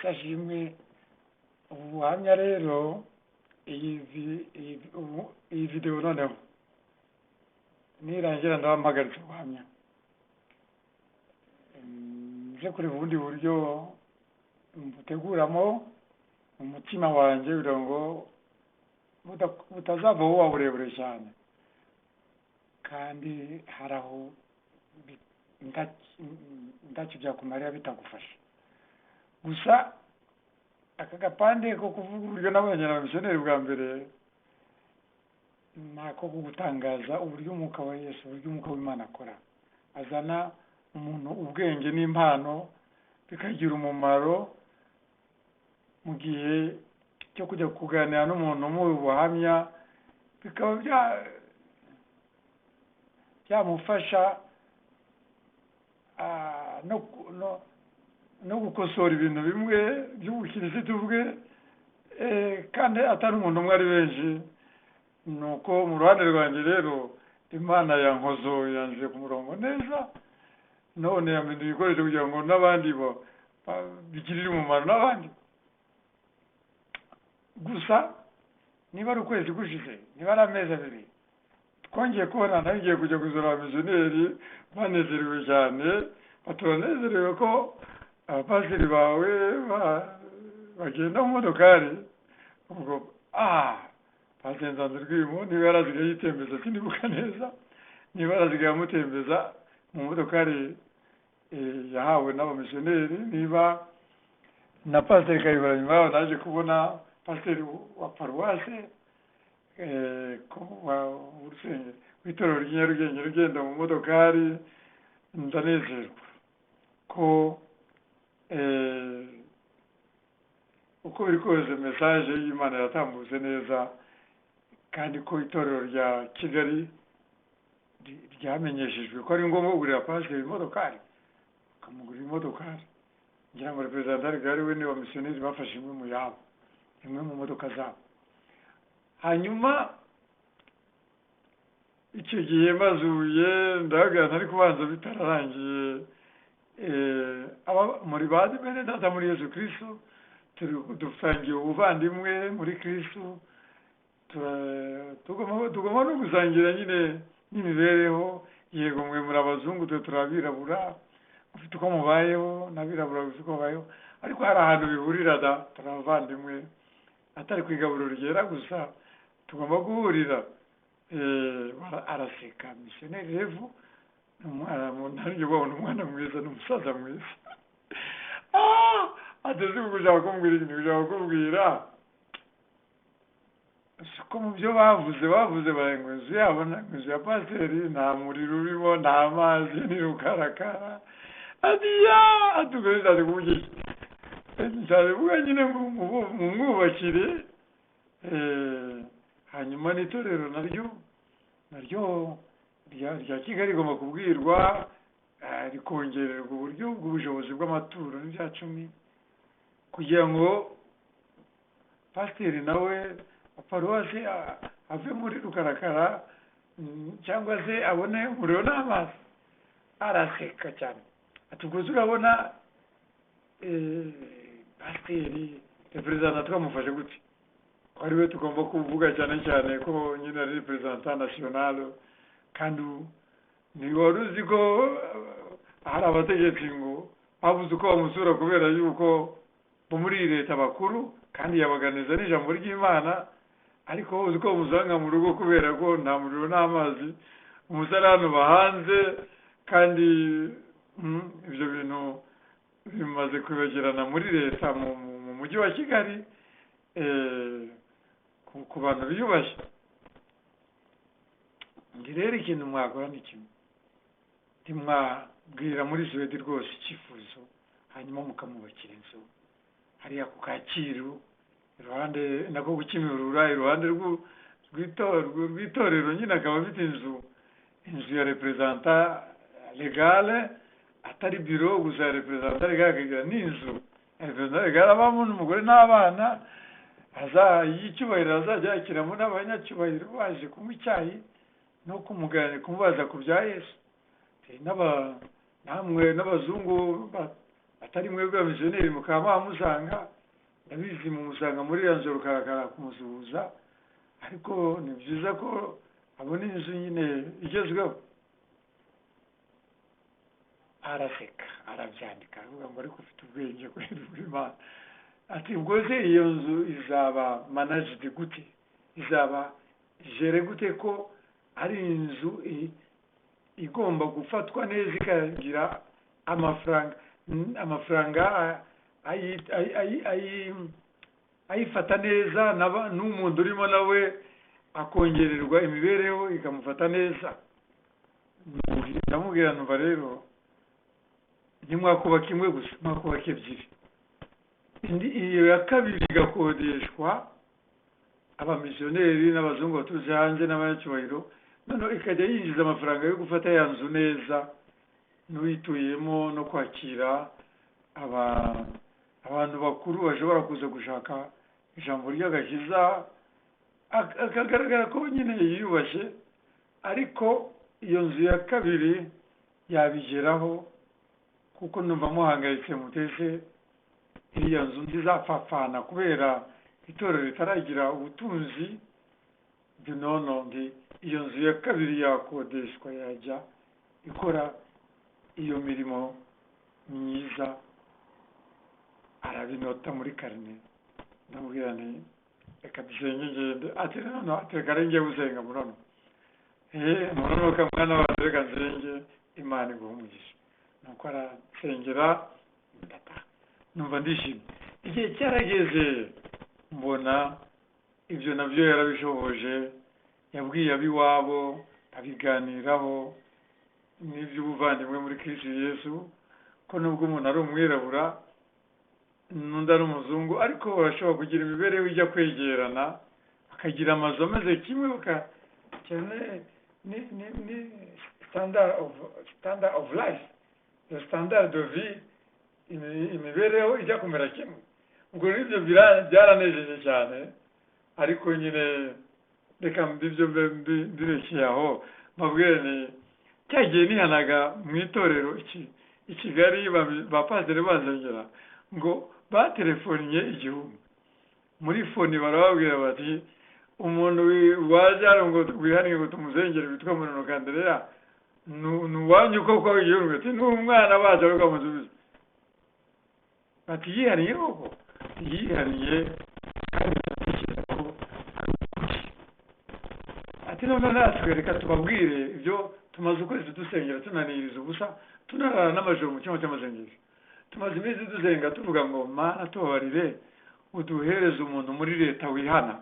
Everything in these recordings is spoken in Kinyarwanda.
Yesu ashimwe. Ubuhamya rero iyi video noneho nirangira ndabampagaritse ubuhamya nje kureba ubundi buryo mbuteguramo umutima wanjye kugira ngo butazava wowe burebure cyane kandi haraho ndacyo byakumarira bitagufasha gusa aka gapande ko kuvuga uburyo nabonye abamisiyoneri bwa mbere nako gutangaza uburyo umwuka wa Yesu, uburyo umwuka w'Imana akora, azana umuntu ubwenge n'impano bikagira umumaro mu gihe cyo kujya kuganira n'umuntu mu buhamya, bikaba byamufasha no gukosora ibintu bimwe by'ubukirisitu bwe kandi atari umuntu umwe ari benshi. Nuko mu ruhande rwanjye rero Imana yankozoye yanjye ku murongo neza, none yamenye ibikoresho kugira ngo n'abandi bigirire umumaro n'abandi. Gusa niba ari ukwezi gushize, niba ari amezi abiri, twongeye kubona nagiye kujya gusura abamisiyoneri banezerewe cyane, batunezerewe ko abapasiteri bawe bagenda mu modokari. Ubwo bagendanze rwimo niba yarasigaye yitembeza sinibuka neza, niba yarasigaye amutembeza mu modokari yahawe n'abamisiyoneri, niba na pasiteri Kayihura nyuma yaho naje kubona pasiteri wa paruwase w'itorero ry'i Nyarugenge rugenda mu modokari. Ndanezerwa ko uko biri kose mesaje y'Imana yatambutse neza, kandi ko itorero rya Kigali ryamenyeshejwe ko ari ngombwa kugurira pasiteri imodokari, bakamugurira imodokari. Ngira ngo reperezantari gari we ni abamisiyoneri bafashe imwe mu yabo, imwe mu modoka zabo. Hanyuma icyo gihe mazuye ndahagarara ariko kubanza bitararangiye, muri badi bene data muri Yesu Kristo dusangiye ubuvandimwe muri Kristo, tugomba no gusangira nyine n'imibereho. Yego mwe muri abazungu, twe turabirabura, ufite uko mubayeho n'abirabura ufite uko mubayeho, ariko hari ahantu bihurira da, turi abavandimwe, atari ku igaburo ryera gusa, tugomba guhurira. Araseka misiyoneri Revu, nanjye ubona umwana mwiza n'umusaza mwiza. Ateze kugushaka kumbwira ikintu, kushaka kukubwira ko mu byo bavuze barenga inzu yabo, inzu ya pasiteri nta muriro urimo, nta mazi, ni rukarakara. Atugurira ati kuvugisha nshaka kuvuga nyine mu mwubakire. Hanyuma n'itorero naryo rya Kigali rigomba kubwirwa, rikongererwa uburyo bw'ubushobozi bw'amaturo n'ibya 10 kugira ngo pasiteri nawe paruwasi ave muri rukarakara cyangwa se abone umuriro n'amazi. Araseka cyane ati ubwo urabona pasiteri reperezanta twamufashe gute, ari we tugomba kuvuga cyane cyane ko nyine ari reperezanta nasiyonale. Kandi ni wari uzi ko hari abategetsi ngo babuze uko bamusura kubera yuko bo muri leta bakuru kandi yabaganiza n'ijambo ry'Imana, ariko uzi ko bamusanga mu rugo kubera ko nta muriro n'amazi, umusarani bahanze. Kandi ibyo bintu bimaze kwibagirana muri leta mu mujyi wa Kigali ku bantu biyubashye. Ndi rero ikintu mwakora ni kimwe, ntimwabwira muri Suwedi rwose icyifuzo, hanyuma mukamubakira inzu hariya ku Kacyiru, iruhande nako ku Kimihurura, iruhande rw'itorero nyine akaba afite inzu ya reperezanta legale, atari biro gusa ya reperezanta legale, akagira n'inzu ya reperezanta legale abamo n'umugore n'abana, y'icyubahiro azajya yakiramo n'abanyacyubahiro baje kunywa icyayi no kumubaza ku bya Yesu. Namwe n'abazungu atari mwebwe abamisiyoneri mukaba musanga ndabizi mumusanga muri ya nzu rukarakara kumusuhuza, ariko ni byiza ko abona inzu nyine igezweho. Araseka arabyandika avuga ngo ariko ufite ubwenge kw'Imana. Ati ubwo se iyo nzu izaba managed gute, izaba jere gute ko ari inzu igomba gufatwa neza ikagira amafaranga ayifata neza, n'umuntu urimo nawe akongererwa imibereho ikamufata neza. Ndamubwira numva rero ntimwakubaka imwe gusa, mwakubaka ebyiri. Iyo ya kabiri igakodeshwa abamisiyoneri n'abazungu baturutse hanze n'abanyacyubahiro, noneho ikajya yinjiza amafaranga yo gufata ya nzu neza n'uyituyemo no kwakira abantu bakuru bashobora kuza gushaka ijambo ry'agakiza, akagaragara ko nyine yiyubashye. Ariko iyo nzu ya kabiri yabigeraho, kuko numva muhangayitse mutese iriya nzu ntizapfapfana kubera itorero ritaragira ubutunzi. Nono iyo nzu ya kabiri yakodeshwa yajya ikora iyo mirimo myiza. Arabinota muri karine. Ndamubwira nti reka dusenge ngende. Ati nono reka renge gusenga munono. Munono kamwana wacu reka nsenge Imana iguhe umugisha. Nuko arasengera ndataha. Numva ndishimye. Igihe cyarageze mbona ibyo nabyo yarabishoboje, yabwiye ab'iwabo abiganiraho n'iby'ubuvandimwe muri Kristo Yesu, ko nubwo umuntu ari umwirabura n'undi ari umuzungu, ariko barashobora kugira imibereho ijya kwegerana, bakagira amazu ameze kimwe, cyane ni standard of life, the standard de vie, imibereho ijya kumera kimwe. Ubwo ibyo byaranejeje cyane, ariko nyine reka mbibyo mbirekeye aho. Mabwire ni cyagiye nihanaga mu itorero i Kigali, ba pasiteri bazengera ngo batelefoniye igihumbi. Muri foni barababwira bati umuntu waje hano ngo wihaniye ngo tumuzengere witwa Munono Kandereya nuwanyu koko igihumbi. Ati n'umwana baje ariko amusubiza bati yihaniye koko, yihaniye kandi ati none natwe reka tubabwire ibyo tumaze ukwezi dusengera tunaniriza ubusa, tunarara n'amajoro mu cyumba cy'amasengesho. Tumaze iminsi dusenga tuvuga ngo Mana tubabarire, uduhereze umuntu muri leta wihana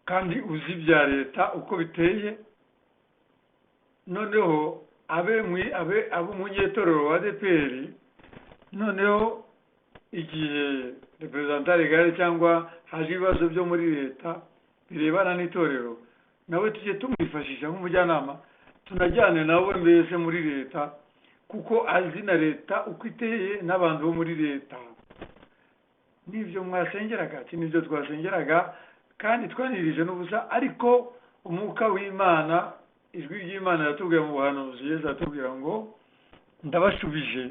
kandi uzi ibya leta uko biteye, noneho abe umunyetorero wa ADEPR, noneho igihe representant legal cyangwa haje ibibazo byo muri leta birebana n'itorero, nawe tujye tumwifashisha nk'umujyanama, tunajyane nabo mbese muri leta, kuko azi na leta uko iteye n'abantu bo muri leta. Nibyo mwasengeraga, ati nibyo twasengeraga kandi twanirije n'ubusa, ariko umwuka w'Imana, ijwi ry'Imana yatubwiye mu buhanuzi, Yesu atubwira ngo ndabashubije,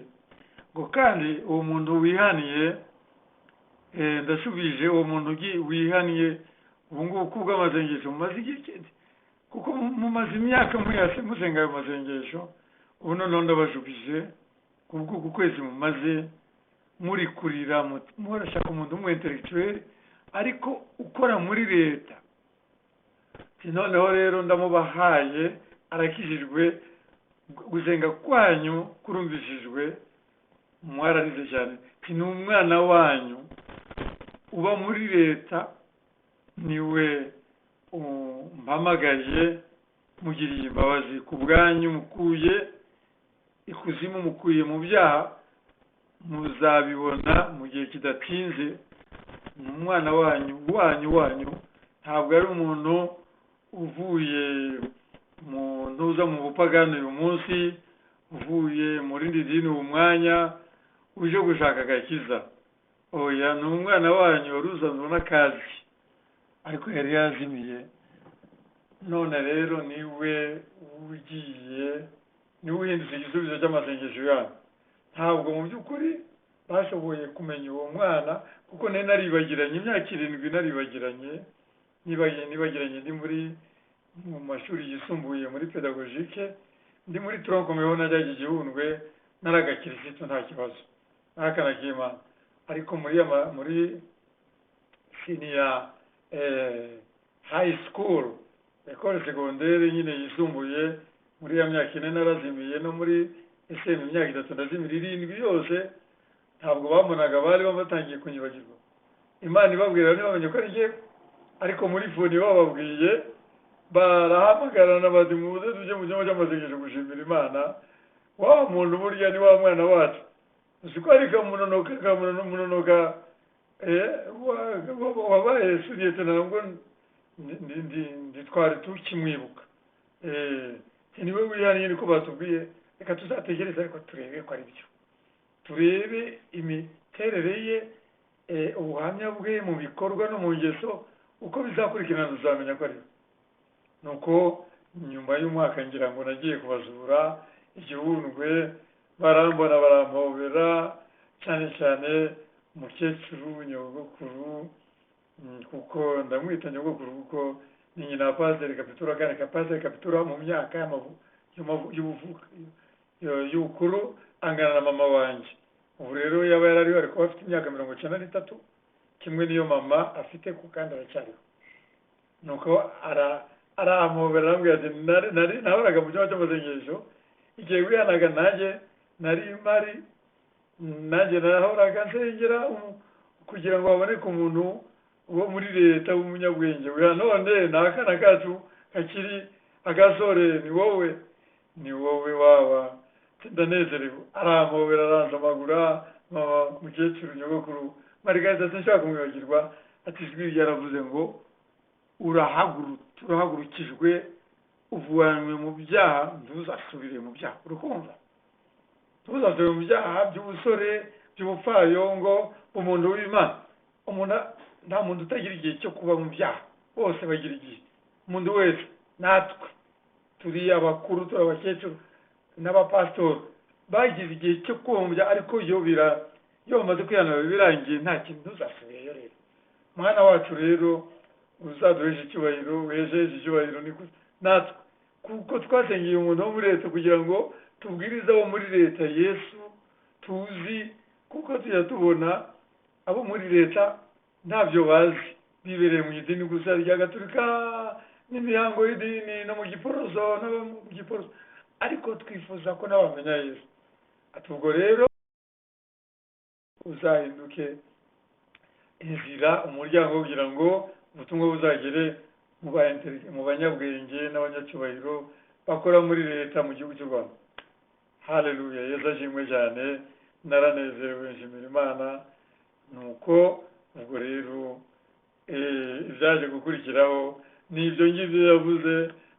ngo kandi uwo muntu wihaniye, ndasubije uwo muntu wihaniye ubu ngubu kubw'amasengesho mumaze igihe, kuko mumaze imyaka musenga ayo masengesho. Ubu noneho ndabashubije kubw'uku kwezi mumaze muri kurira, murashaka umuntu w'umu-intellectuel ariko ukora muri leta. Noneho rero ndamubahaye, arakijijwe, gusenga kwanyu kurumvishijwe, mwararize cyane. Ni umwana wanyu uba muri leta, niwe mpamagaye, mugiriye imbabazi ku bwanyu, mukuye ikuzimu, mukuye mu byaha, muzabibona mu gihe kidatinze. Ni umwana wanyu, ntabwo ari umuntu uvuye mu ntuza mu bupagani uyu munsi, uvuye mu rindi dini uwo mwanya uje gushaka agakiza. Oya, ni umwana wanyu wari uzanzwe n'akazi ariko yari yazimiye. None rero niwe ugiye, niwe uhindutse igisubizo cy'amasengesho yanyu. ntabwo mu by'ukuri bashoboye kumenya uwo mwana kuko nari naribagiranye imyaka 7 naribagiranye nibagiranye ndi mu mashuri yisumbuye muri pedagogique ndi muri troncomeho najyaje Gihundwe naragakirisitu nta kibazo nakanakima ariko muri senior high school école secondaire nyine yisumbuye muri ya myaka 4 narazimiye no muri SM imyaka 3 ndazimira 7 yose ntabwo bamunaga bari batangiye kunyibagirwa Imana ibabwira ntibamenye ko ari ariko muri fone bababwiye barahamagarana bati muze tujye mu cyumba cy'amasengesho gushimira Imana wa muntu burya ni wa mwana wacu usiko ari kamunonoka wabaye suriyete ntabwo ndi twari tukimwibuka niwe wihaniye niko batubwiye reka tuzategereza ariko turebe ko ari byo turebe imiterere ye ubuhamya bwe mu bikorwa no mu ngeso uko bizakurikirana tuzamenya ko ari nuko nyuma y'umwaka ngira ngo nagiye kubazura Igihundwe barambona barampobera cyane cyane umukecuru nyogokuru kuko ndamwita nyogokuru kuko ni nyina wa Pasiteri Kapitura kandi Pasiteri Kapitura mu myaka y'ubukuru angana na mama wanjye ubu rero yaba yarariho ariko afite imyaka 93 kimwe niyo mama afite ku kandi aracyariho nuko arampobera arambwira ati nahoraga mu cyumba cy'amasengesho igihe wihanaga nari mari nanjye nahoraga nsengera kugira ngo haboneke umuntu wo muri leta w'umunyabwenge none nakana kacu kakiri agasore ni wowe wawa ndanezerewe arampobera aranzamagura mama mukecuru nyogokuru Margarita sinshaka kumwibagirwa ati ijwi ryaravuze ngo urahagurukijwe uvuanwe mu byaha ntuzasubire mu byaha urukumva ntuzasubire mu byaha by'ubusore by'ubupfayongo umuntu w'Imana nta muntu utagira igihe cyo kuba mu byaha bose bagira igihe umuntu wese natwe turi abakuru turi abakecuru n'abapastori bagize igihe cyo kuba mu byaha ariko iyo bamaze kwihanura birangiye nta kintu ntuzasubireyo rero mwana wacu rero uzaduhesha icyubahiro wejeje icyubahiro natwe kuko twasengeye umuntu wo muri leta kugira ngo tubwirize abo muri leta Yesu tuzi kuko tujya tubona abo muri leta ntabyo bazi bibereye mu idini gusa rya Gatolika n'imihango y'idini no mu giporoso ariko twifuza ko n'abamenya Yesu atubwo rero uzahinduke inzira umuryango kugira ngo ubutumwa buzagere mu banyabwenge n'abanyacyubahiro bakora muri leta mu gihugu cy'u Rwanda haleluya Yesu ashimwe cyane naranezerewe nshimira Imana nuko ubwo rero ibyaje gukurikiraho n'ibyo ngibyo yavuze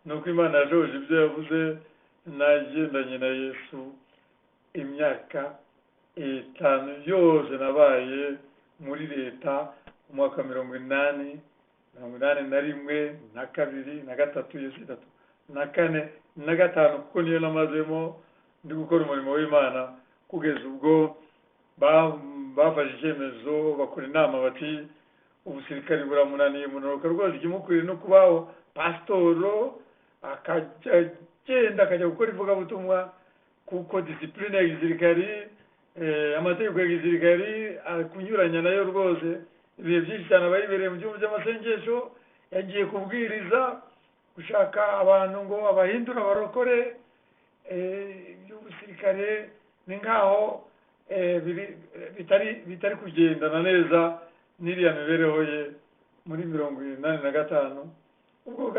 nuko Imana yajoje ibyo yavuze nagendanye na Yesu imyaka 5 yose nabaye muri leta umwaka 80 na rimwe na kabiri na gatatu yesitatu na kane na gatanu kuko niyo namazemo ndi gukora umurimo w'Imana kugeza ubwo bafashe icyemezo bakora inama bati ubusirikare buramunaniye munonoka rwose ikimukwiriye no kubaho pasitoro akajya gukora ivugabutumwa kuko disipurine ya gisirikari amategeko ya gisirikari kunyuranya nayo rwose ibihe byinshi cyane abayibereye mu gihugu cy'amasengesho yagiye kubwiriza gushaka abantu ngo abahindura barokore by'ubusirikare ni nkaho bitari kugendana neza n'iriya mibereho ye muri 85 ubwo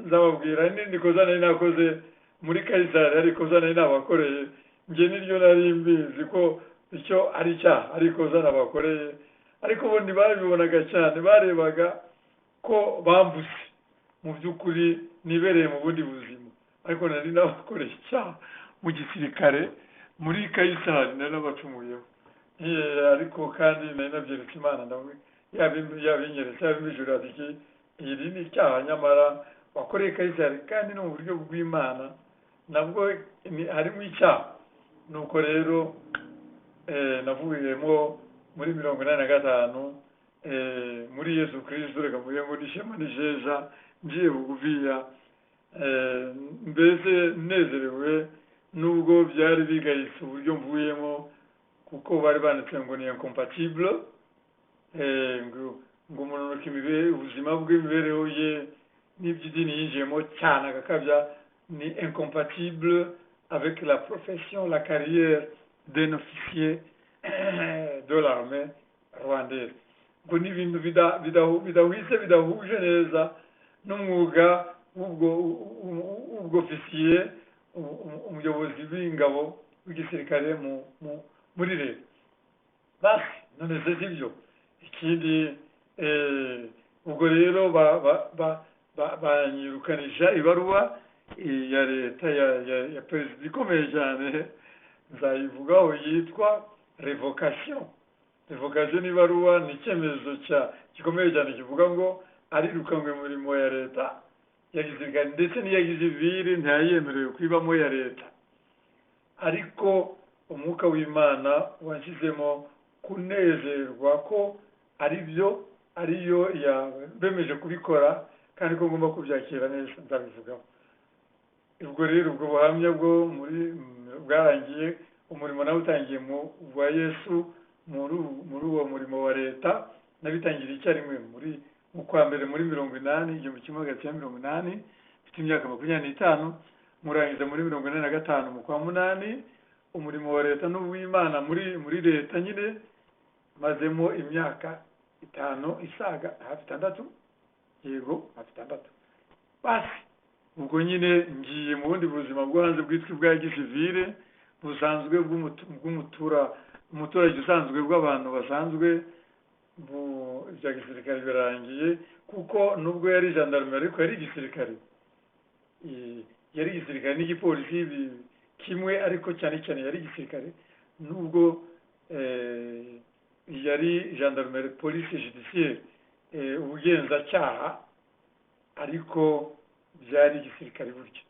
nzababwira n'indi koza nari nakoze muri Kayisari ariko koza nari nabakoreye nge niryo nari mbizi ko icyo ari cyaha ariko koza nabakoreye ariko bo ntibabibonaga cyane barebaga ko bambutse mu by'ukuri nibereye mu bundi buzima ariko nari nabakoreye icyaha mu gisirikare muri Kayisari nari nabacumuyeho ariko kandi nari nabyeretse Imana ndavuga yabinyeretse yabimijura ati iri ni icyaha nyamara wakoreye Kayisari kandi no mu buryo bw'Imana nabwo harimo icyaha nuko rero navuyemo muri 85 muri Yesu Kristo reka mvuge ngo nishema nijeja ngiye bugufiya mbese nezerewe nubwo byari bigayitse uburyo mvuyemo kuko bari banditse ngo ni incompatible ngo umuntu ubuzima bw'imibereho ye n'iby'idini yinjiyemo cyane agakabya ni incompatible avec la profession, la carrière d'un officier de l'armée rwandaise. Ngo ni ibintu bidahuje neza n'umwuga w'ubwo officier umuyobozi w'ingabo w'igisirikare muri leta. Basi none se sibyo. Ikindi ubwo rero banyirukanisha ibaruwa ya leta ya perezida ikomeye cyane nzayivugaho yitwa revocation. Revocation ibaruwa ni icyemezo gikomeye cyane kivuga ngo arirukanwe mu mirimo ya leta ya gisirikare ndetse n'iya gisivili ntayemerewe kwibamo ya leta, ariko umwuka w'Imana washyizemo kunezerwa ko ariyo bemeje kubikora kandi ko ngomba kubyakira neza nzabivugaho. Ubwo rero ubwo buhamya bwo bwarangiye umurimo nawe utangiye wa Yesu muri uwo murimo wa leta nabitangira icyarimwe mu kwa mbere muri 1980 mfite imyaka 25 murangiza muri 1945 mu kwa 8 umurimo wa leta n'uw'Imana muri leta nyine mazemo imyaka 5 isaga hafi 6 yego hafi 6 basi ubwo nyine ngiye mu bundi buzima bwo hanze bwitwa bwa gisivile busanzwe umuturage usanzwe bw'abantu basanzwe bya gisirikare birangiye kuko nubwo yari gendarmerie ariko yari gisirikare n'igipolisi kimwe ariko cyane yari gisirikare nubwo yari gendarmerie police judiciaire ubugenzacyaha ariko byari gisirikare buryo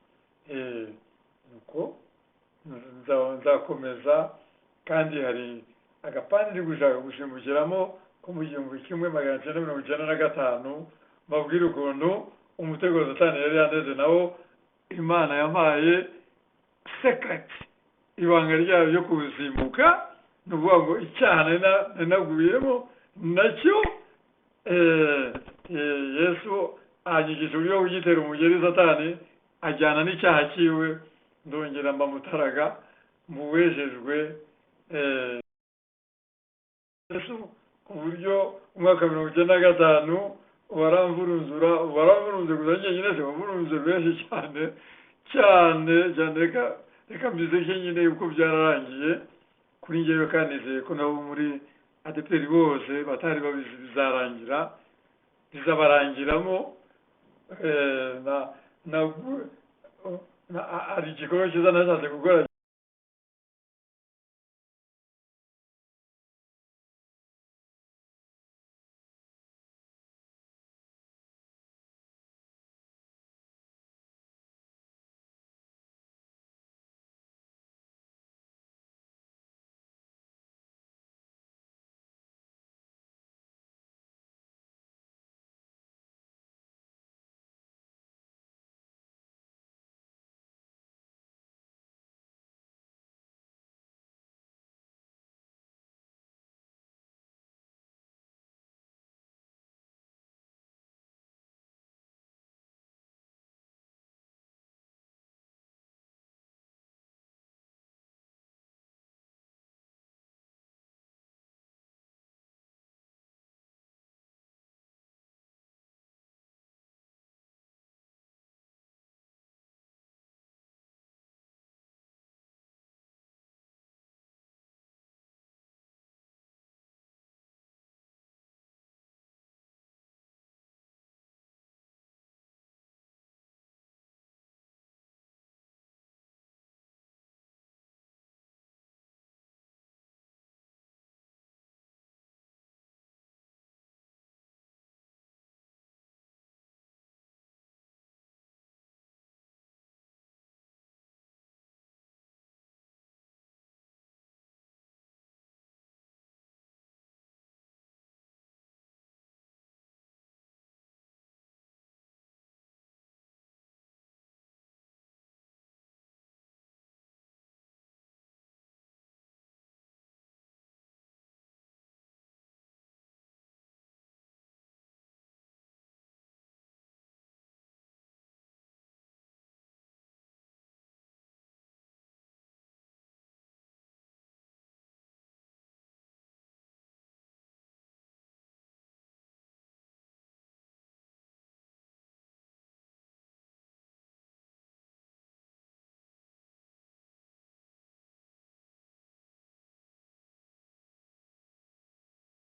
nuko nzakomeza kandi hari agapande gushaka gushimukiramo ko mu 1995 babwira ukuntu umutego Satani yari yandeze nawo Imana yampaye secret ibanga ryayo ryo kuzimuka nuvuga ngo icyaha nanaguyemo nacyo Yesu anyigisha uburyo bugitera umugeri Satani ajyana n'icyaha cyiwe ndongera mbamutaraga muwejejwe Yesu ku buryo umwaka 1995 waramvurunze gusa nyine se wavurunze benshi cyane reka mbizeke nyine uko byararangiye kuri njyewe kandi nizeye ko nabo muri ADPR bose batari babizi bizabarangiramo ari igikorwa cyiza nashatse gukora